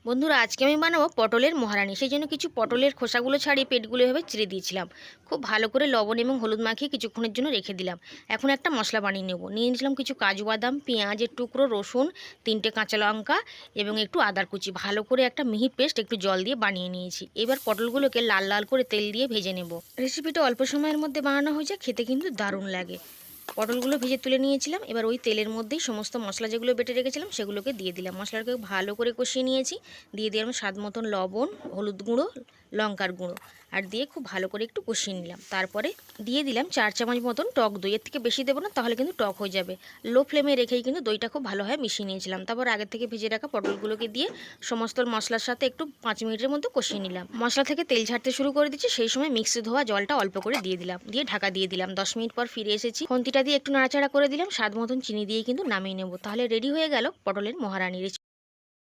বন্ধুরা, আজকে আমি বানাবো পটলের মহারানি। সেই জন্য কিছু পটলের খোসাগুলো ছাড়িয়ে পেটগুলো এভাবে চিড়ে দিয়েছিলাম। খুব ভালো করে লবণ এবং হলুদ মাখিয়ে কিছুক্ষণের জন্য রেখে দিলাম। এখন একটা মশলা বানিয়ে নেব। নিয়ে নিয়েছিলাম কিছু কাজু বাদাম, পেঁয়াজের টুকরো, রসুন, 3টে কাঁচা লঙ্কা এবং একটু আদার কুচি। ভালো করে একটা মিহি পেস্ট একটু জল দিয়ে বানিয়ে নিয়েছি। এবার পটলগুলোকে লাল লাল করে তেল দিয়ে ভেজে নেব। রেসিপিটা অল্প সময়ের মধ্যে বানানো হয়ে যায়, খেতে কিন্তু দারুণ লাগে। পটলগুলো ভেজে তুলে নিয়েছিলাম। এবার ওই তেলের মধ্যেই সমস্ত মশলা যেগুলো বেটে রেখেছিলাম সেগুলোকে দিয়ে দিলাম। মশলাটাকে ভালো করে কষিয়ে নিয়েছি। দিয়ে দিলাম স্বাদ মতন লবণ, হলুদ গুঁড়ো, লঙ্কার গুঁড়ো আর দিয়ে খুব ভালো করে একটু কষিয়ে নিলাম। তারপরে দিয়ে দিলাম 4 চামচ মতন টক দই। এর থেকে বেশি দেবো না, তাহলে কিন্তু টক হয়ে যাবে। লো ফ্লেমে রেখেই কিন্তু দইটা খুব ভালোভাবে মিশিয়ে নিয়েছিলাম। তারপর আগের থেকে ভেজে রাখা পটলগুলোকে দিয়ে সমস্ত মশলার সাথে একটু 5 মিনিটের মতো কষিয়ে নিলাম। মশলা থেকে তেল ছাড়তে শুরু করে দিচ্ছি, সেই সময় মিক্সি ধোয়া জলটা অল্প করে দিয়ে দিলাম। দিয়ে ঢাকা দিয়ে দিলাম। 10 মিনিট পর ফিরে এসেছি। খুন্তিটা দিয়ে একটু নাড়াচাড়া করে দিলাম। স্বাদ মতন চিনি দিয়ে কিন্তু নামিয়ে নেব। তাহলে রেডি হয়ে গেল পটলের মহারানি।